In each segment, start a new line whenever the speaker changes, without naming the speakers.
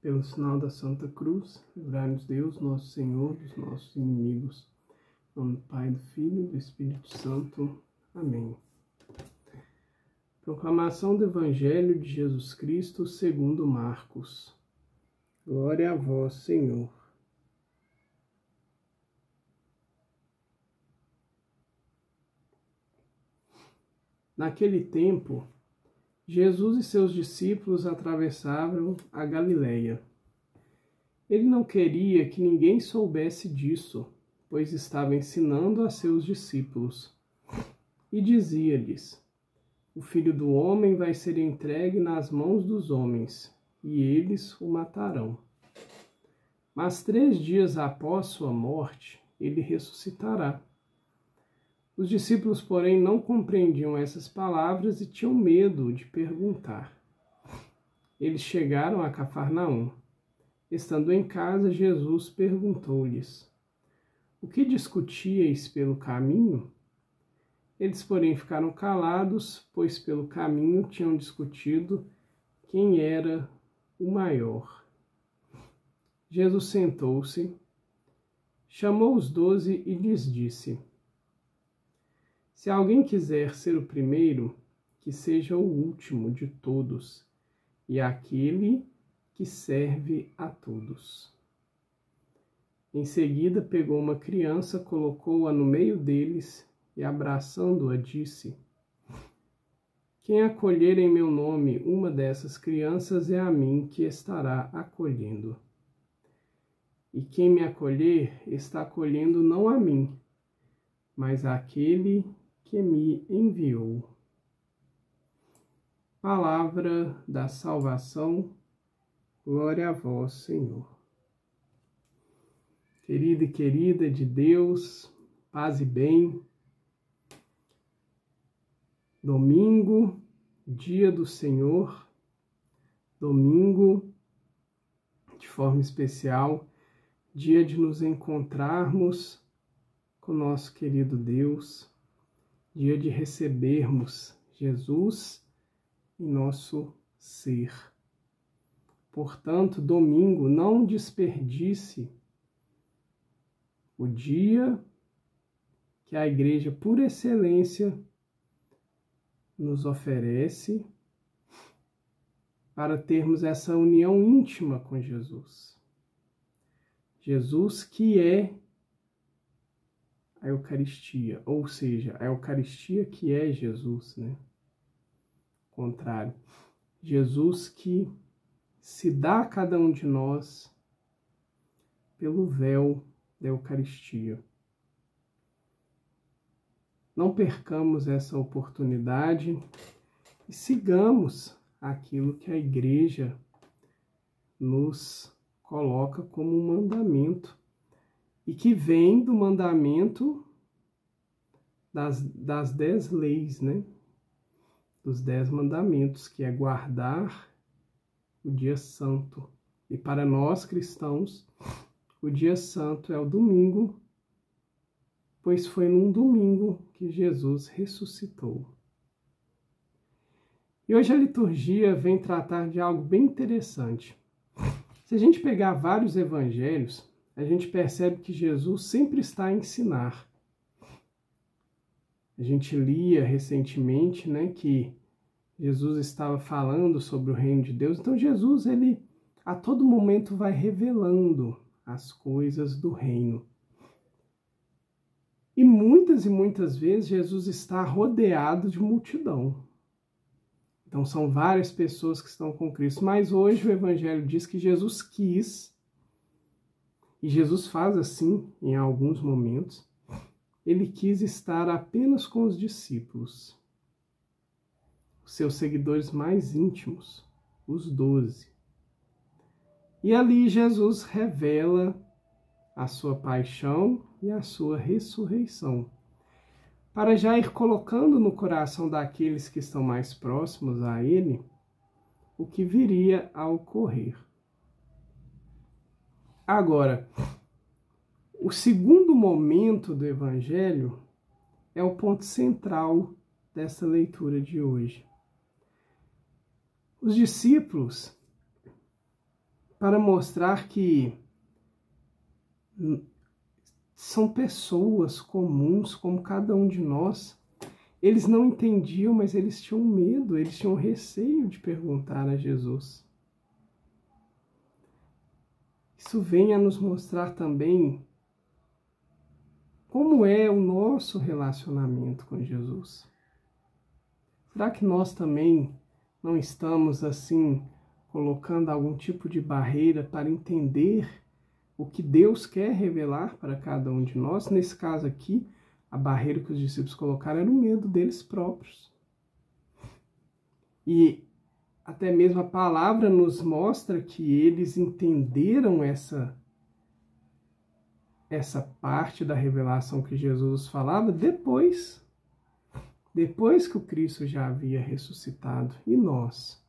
Pelo sinal da Santa Cruz, livrai-nos Deus, nosso Senhor, dos nossos inimigos. Em nome do Pai, do Filho e do Espírito Santo. Amém. Proclamação do Evangelho de Jesus Cristo segundo Marcos. Glória a vós, Senhor. Naquele tempo, Jesus e seus discípulos atravessavam a Galileia. Ele não queria que ninguém soubesse disso, pois estava ensinando a seus discípulos. E dizia-lhes: O Filho do Homem vai ser entregue nas mãos dos homens, e eles o matarão. Mas 3 dias após sua morte, ele ressuscitará. Os discípulos, porém, não compreendiam essas palavras e tinham medo de perguntar. Eles chegaram a Cafarnaum. Estando em casa, Jesus perguntou-lhes: O que discutíeis pelo caminho? Eles, porém, ficaram calados, pois pelo caminho tinham discutido quem era o maior. Jesus sentou-se, chamou os 12 e lhes disse: Se alguém quiser ser o primeiro, que seja o último de todos e aquele que serve a todos. Em seguida, pegou uma criança, colocou-a no meio deles e, abraçando-a, disse: Quem acolher em meu nome uma dessas crianças é a mim que estará acolhendo. E quem me acolher está acolhendo não a mim, mas àquele que me enviou. Palavra da salvação, glória a vós, Senhor. Querida e querida de Deus, paz e bem. Domingo, dia do Senhor, domingo, de forma especial, dia de nos encontrarmos com nosso querido Deus, dia de recebermos Jesus em nosso ser. Portanto, domingo, não desperdice o dia que a Igreja, por excelência, nos oferece para termos essa união íntima com Jesus. Jesus que é a Eucaristia, ou seja, a Eucaristia que é Jesus, né? Contrário. Jesus que se dá a cada um de nós pelo véu da Eucaristia. Não percamos essa oportunidade e sigamos aquilo que a Igreja nos coloca como um mandamento e que vem do mandamento das 10 leis, né? Dos 10 mandamentos, que é guardar o dia santo. E para nós cristãos, o dia santo é o domingo, pois foi num domingo que Jesus ressuscitou. E hoje a liturgia vem tratar de algo bem interessante. Se a gente pegar vários evangelhos, a gente percebe que Jesus sempre está a ensinar. A gente lia recentemente, né, que Jesus estava falando sobre o reino de Deus. Então Jesus, ele a todo momento vai revelando as coisas do reino. E muitas vezes Jesus está rodeado de multidão. Então são várias pessoas que estão com Cristo. Mas hoje o Evangelho diz que Jesus quis, e Jesus faz assim em alguns momentos, ele quis estar apenas com os discípulos, os seus seguidores mais íntimos, os 12. E ali Jesus revela a sua paixão e a sua ressurreição, para já ir colocando no coração daqueles que estão mais próximos a ele o que viria a ocorrer. Agora, o segundo momento do Evangelho é o ponto central dessa leitura de hoje. Os discípulos para mostrar que são pessoas comuns como cada um de nós. Eles não entendiam, mas eles tinham medo, eles tinham receio de perguntar a Jesus. Isso vem a nos mostrar também como é o nosso relacionamento com Jesus. Será que nós também não estamos assim colocando algum tipo de barreira para entender o que Deus quer revelar para cada um de nós? Nesse caso aqui, a barreira que os discípulos colocaram era o medo deles próprios. E até mesmo a palavra nos mostra que eles entenderam essa parte da revelação que Jesus falava depois que o Cristo já havia ressuscitado. E nós?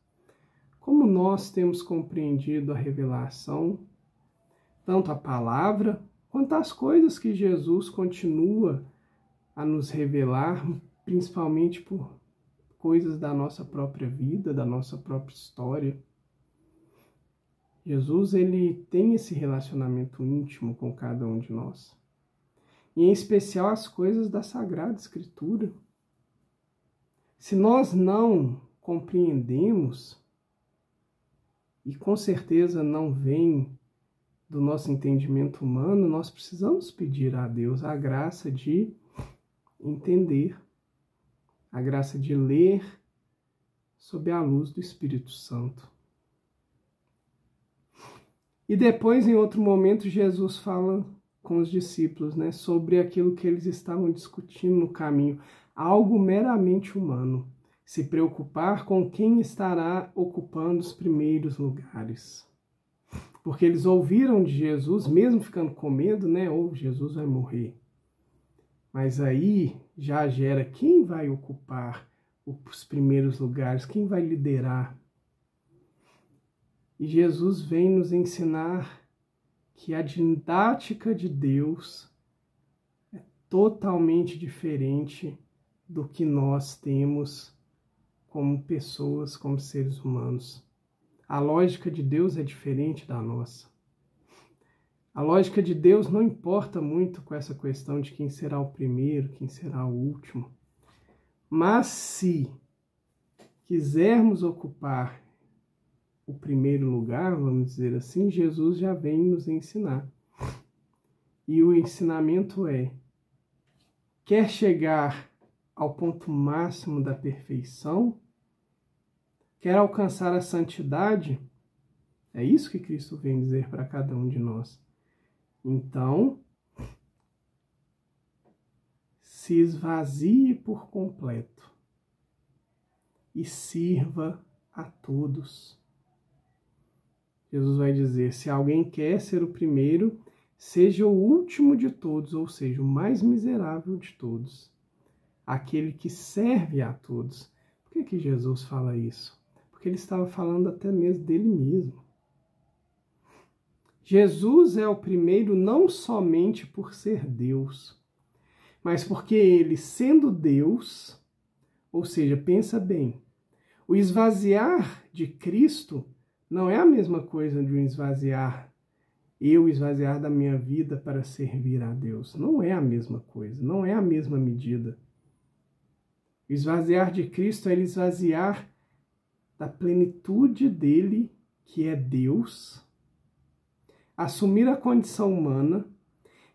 Como nós temos compreendido a revelação, tanto a palavra, quanto as coisas que Jesus continua a nos revelar, principalmente por coisas da nossa própria vida, da nossa própria história. Jesus, ele tem esse relacionamento íntimo com cada um de nós. E em especial as coisas da Sagrada Escritura. Se nós não compreendemos, e com certeza não vem do nosso entendimento humano, nós precisamos pedir a Deus a graça de entender, a graça de ler sob a luz do Espírito Santo. E depois, em outro momento, Jesus fala com os discípulos, sobre aquilo que eles estavam discutindo no caminho, algo meramente humano, se preocupar com quem estará ocupando os primeiros lugares. Porque eles ouviram de Jesus, mesmo ficando com medo, ou Jesus vai morrer. Mas aí já gera quem vai ocupar os primeiros lugares, quem vai liderar. E Jesus vem nos ensinar que a didática de Deus é totalmente diferente do que nós temos como pessoas, como seres humanos. A lógica de Deus é diferente da nossa. A lógica de Deus não importa muito com essa questão de quem será o primeiro, quem será o último. Mas se quisermos ocupar o primeiro lugar, vamos dizer assim, Jesus já vem nos ensinar. E o ensinamento é: quer chegar ao ponto máximo da perfeição? Quer alcançar a santidade? É isso que Cristo vem dizer para cada um de nós. Então, se esvazie por completo e sirva a todos. Jesus vai dizer: se alguém quer ser o primeiro, seja o último de todos, ou seja, o mais miserável de todos, aquele que serve a todos. Por que Jesus fala isso? Porque ele estava falando até mesmo dele mesmo. Jesus é o primeiro não somente por ser Deus, mas porque ele, sendo Deus, ou seja, pensa bem, o esvaziar de Cristo não é a mesma coisa de um esvaziar da minha vida para servir a Deus. Não é a mesma coisa, não é a mesma medida. O esvaziar de Cristo é ele esvaziar da plenitude dele, que é Deus, assumir a condição humana,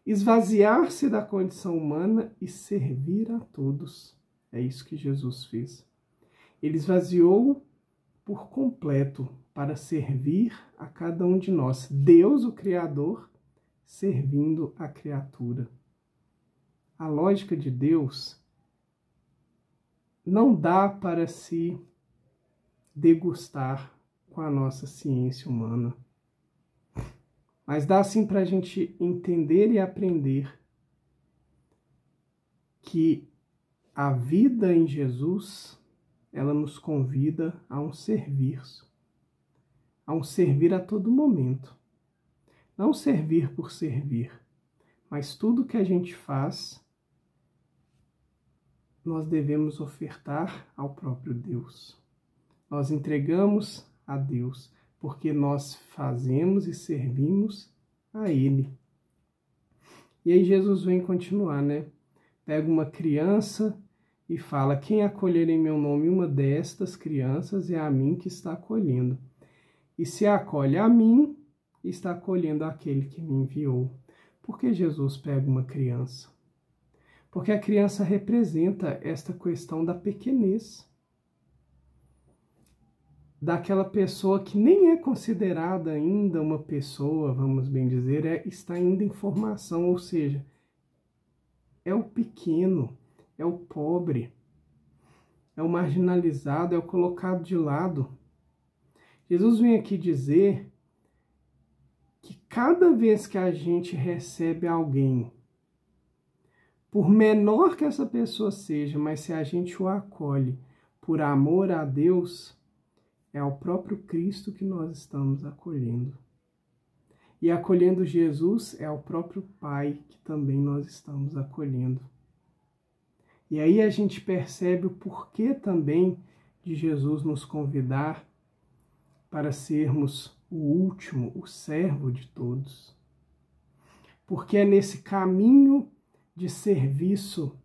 esvaziar-se da condição humana e servir a todos. É isso que Jesus fez. Ele esvaziou por completo para servir a cada um de nós. Deus, o Criador, servindo a criatura. A lógica de Deus não dá para se degustar com a nossa ciência humana. Mas dá sim para a gente entender e aprender que a vida em Jesus, ela nos convida a um serviço, a um servir a todo momento. Não servir por servir, mas tudo que a gente faz, nós devemos ofertar ao próprio Deus. Nós entregamos a Deus, porque nós fazemos e servimos a Ele. E aí Jesus vem continuar, né? Pega uma criança e fala: quem acolher em meu nome uma destas crianças, é a mim que está acolhendo. E se acolhe a mim, está acolhendo aquele que me enviou. Por que Jesus pega uma criança? Porque a criança representa esta questão da pequenez, daquela pessoa que nem é considerada ainda uma pessoa, vamos bem dizer, está ainda em formação, ou seja, é o pequeno, é o pobre, é o marginalizado, é o colocado de lado. Jesus vem aqui dizer que cada vez que a gente recebe alguém, por menor que essa pessoa seja, mas se a gente o acolhe por amor a Deus, é ao próprio Cristo que nós estamos acolhendo. E acolhendo Jesus é ao próprio Pai que também nós estamos acolhendo. E aí a gente percebe o porquê também de Jesus nos convidar para sermos o último, o servo de todos. Porque é nesse caminho de serviço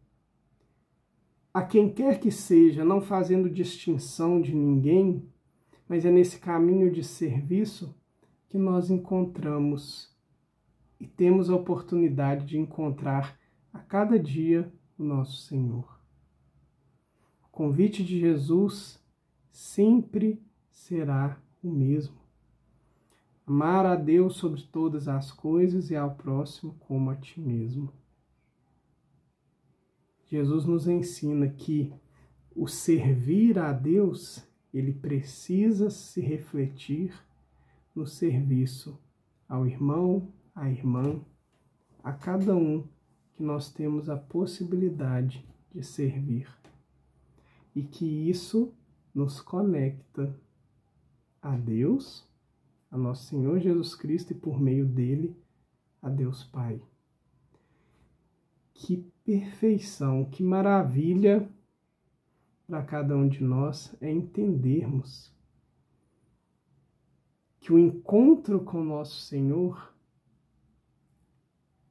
a quem quer que seja, não fazendo distinção de ninguém, mas é nesse caminho de serviço que nós encontramos e temos a oportunidade de encontrar a cada dia o nosso Senhor. O convite de Jesus sempre será o mesmo: amar a Deus sobre todas as coisas e ao próximo como a ti mesmo. Jesus nos ensina que o servir a Deus, ele precisa se refletir no serviço ao irmão, à irmã, a cada um que nós temos a possibilidade de servir. E que isso nos conecta a Deus, a nosso Senhor Jesus Cristo e por meio dele a Deus Pai. Que perfeição, que maravilha para cada um de nós é entendermos que o encontro com o nosso Senhor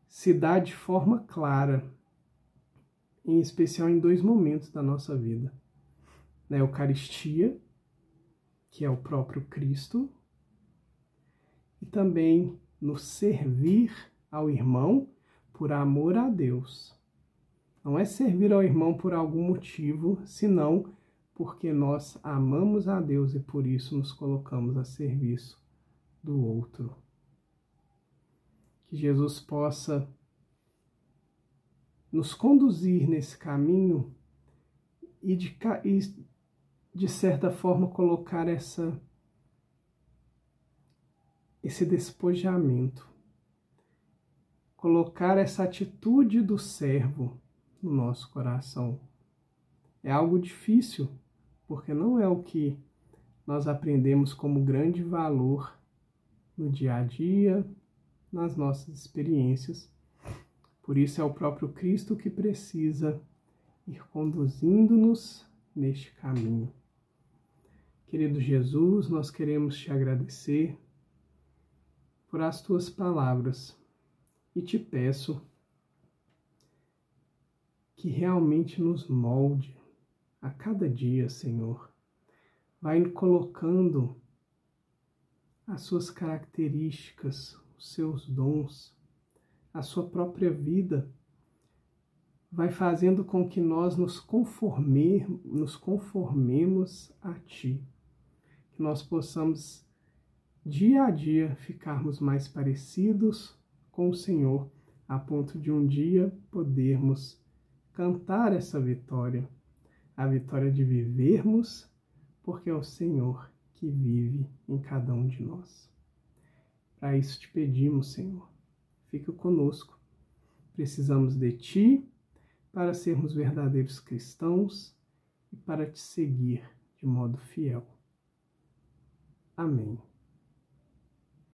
se dá de forma clara, em especial em dois momentos da nossa vida. Na Eucaristia, que é o próprio Cristo, e também no servir ao irmão por amor a Deus. Não é servir ao irmão por algum motivo, senão porque nós amamos a Deus e por isso nos colocamos a serviço do outro. Que Jesus possa nos conduzir nesse caminho e de certa forma colocar esse despojamento, colocar essa atitude do servo no nosso coração. É algo difícil, porque não é o que nós aprendemos como grande valor no dia a dia, nas nossas experiências. Por isso é o próprio Cristo que precisa ir conduzindo-nos neste caminho. Querido Jesus, nós queremos te agradecer por as tuas palavras e te peço que realmente nos molde a cada dia, Senhor. Vai colocando as suas características, os seus dons, a sua própria vida. Vai fazendo com que nós nos conformemos a Ti. Que nós possamos, dia a dia, ficarmos mais parecidos com o Senhor, a ponto de um dia podermos cantar essa vitória, a vitória de vivermos, porque é o Senhor que vive em cada um de nós. Para isso te pedimos, Senhor, fica conosco. Precisamos de Ti para sermos verdadeiros cristãos e para Te seguir de modo fiel. Amém.